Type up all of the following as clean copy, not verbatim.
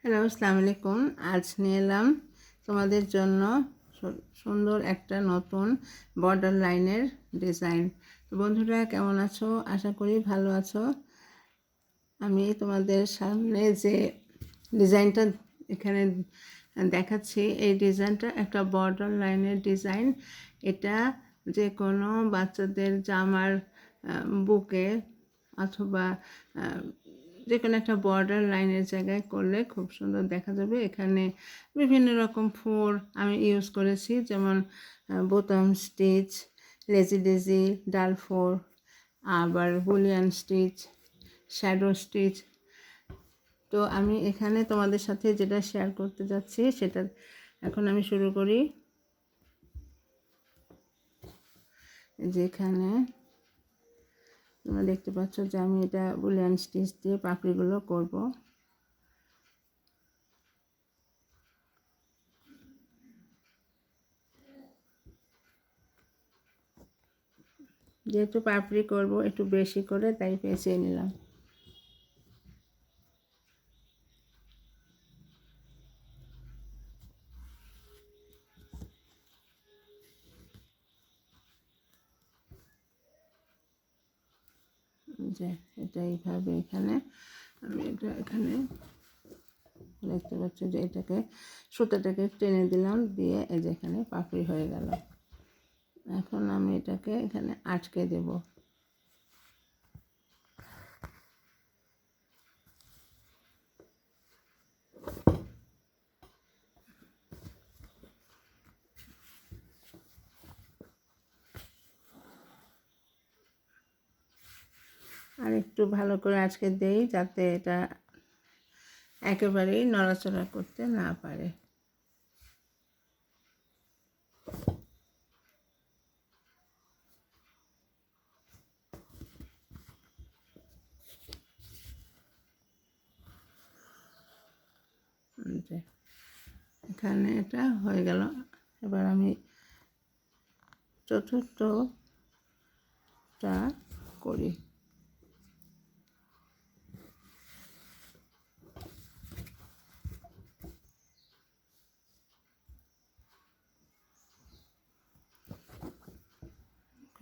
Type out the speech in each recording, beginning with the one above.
Hello, আসসালামু আলাইকুম। আজ নিয়ে এলাম তোমাদের জন্য সুন্দর একটা নতুন বর্ডার লাইনের ডিজাইন। বন্ধুরা কেমন আছো? আশা করি ভালো আছো। আমি তোমাদের সামনে যে ডিজাইনটা এখানে দেখাচ্ছি, এই ডিজাইনটা একটা বর্ডার লাইনের ডিজাইন। এটা যে কোনো বাচ্চাদের জামার বুকে অথবা যে কোনো একটা বর্ডার লাইনের জায়গায় করলে খুব সুন্দর দেখা যাবে। এখানে বিভিন্ন রকম ফোর আমি ইউজ করেছি, যেমন বোতাম স্টিচ, লেজি ডেজি, ডাল ফোর, আবার বুলিয়ান স্টিচ, শ্যাডো স্টিচ। তো আমি এখানে তোমাদের সাথে যেটা শেয়ার করতে যাচ্ছি সেটা এখন আমি শুরু করি। যেখানে তোমরা দেখতে পাচ্ছ যে আমি এটা বুলিয়ান স্টিচ দিয়ে পাপড়িগুলো করব। যেহেতু পাপড়ি করব একটু বেশি করে, তাই পেঁচিয়ে নিলাম। যে এটা এইভাবে এখানে আমি এখানে দেখতে পাচ্ছ যে এটাকে সুতাটাকে টেনে দিলাম, দিয়ে এই যে এখানে পাপড়ি হয়ে গেল। এখন আমি এটাকে এখানে আটকে দেব। আর একটু ভালো করে আটকে দেই, যাতে এটা একেবারেই নড়াচড়া করতে না পারে। এখানে এটা হয়ে গেল। এবার আমি চতুর্থটা করি।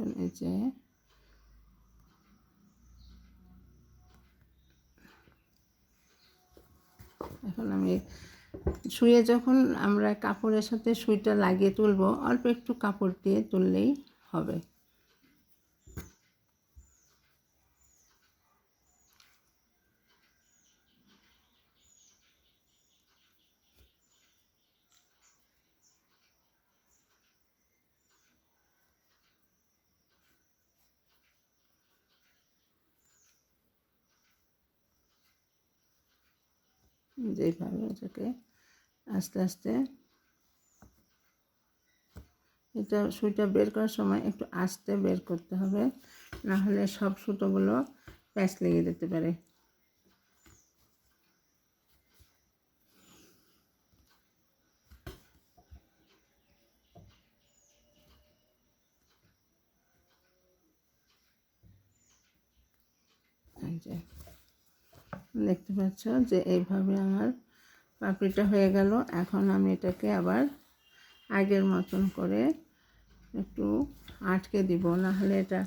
এখন এই যে এখন আমি সুইয়ে যখন আমরা কাপড়ের সাথে সুইটা লাগিয়ে তুলব, অল্প একটু কাপড় দিয়ে তুললেই হবে। যেইভাবে এটাকে আস্তে আস্তে, এটা সুইটা বের করার সময় একটু আস্তে বের করতে হবে, না হলে সব সুতোগুলো প্যাঁচ লেগে যেতে পারে। দেখতে পাচ্ছ যে এইভাবে আমার পাপড়িটা হয়ে গেল। এখন আমি এটাকে আবার আগের মতন করে একটু আটকে দিব, না হলে এটা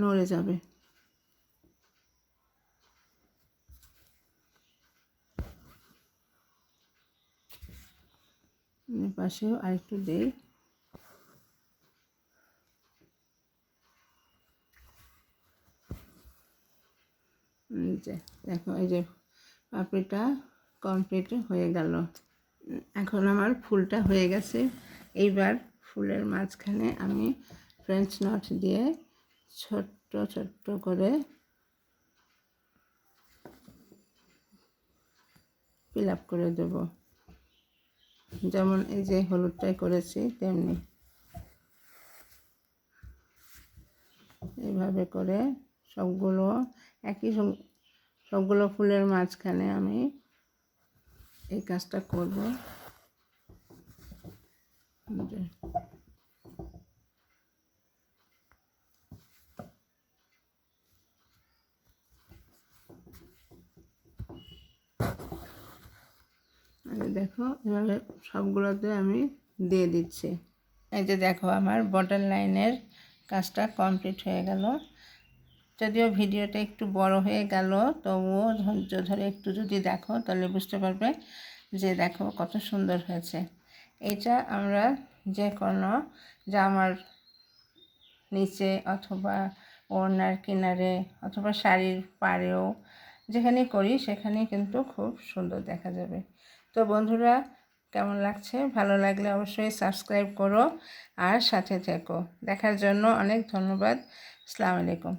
নড়ে যাবে। পাশেও আরেকটু দেই। যে দেখো, এই যে পাপড়িটা কমপ্লিট হয়ে গেল। এখন আমার ফুলটা হয়ে গেছে। এইবার ফুলের মাঝখানে আমি ফ্রেঞ্চ নট দিয়ে ছোট্ট ছোট্ট করে ফিল আপ করে দেব, যেমন এই যে হলুদটাই করেছি তেমনি। এইভাবে করে সবগুলো সবগুলো ফুলের মাঝখানে আমি এই কাজটা করব। দেখো এভাবে সবগুলোতে আমি দিয়ে দিচ্ছি। এই যে দেখো আমার বর্ডার লাইনের কাজটা কমপ্লিট হয়ে গেল। যদিও ভিডিওটা একটু বড় হয়ে গেল, তবুও ধৈর্য ধরে একটু যদি দেখো তাহলে বুঝতে পারবে যে দেখো কত সুন্দর হয়েছে। এটা আমরা যে কোনো জামার নিচে অথবা ওড়নার কিনারে অথবা শাড়ির পাড়েও যেখানে করি সেখানে কিন্তু খুব সুন্দর দেখা যাবে। তো বন্ধুরা, কেমন লাগছে? ভালো লাগলে অবশ্যই সাবস্ক্রাইব করো আর সাথে থেকো। দেখার জন্য অনেক ধন্যবাদ। আসসালামু আলাইকুম।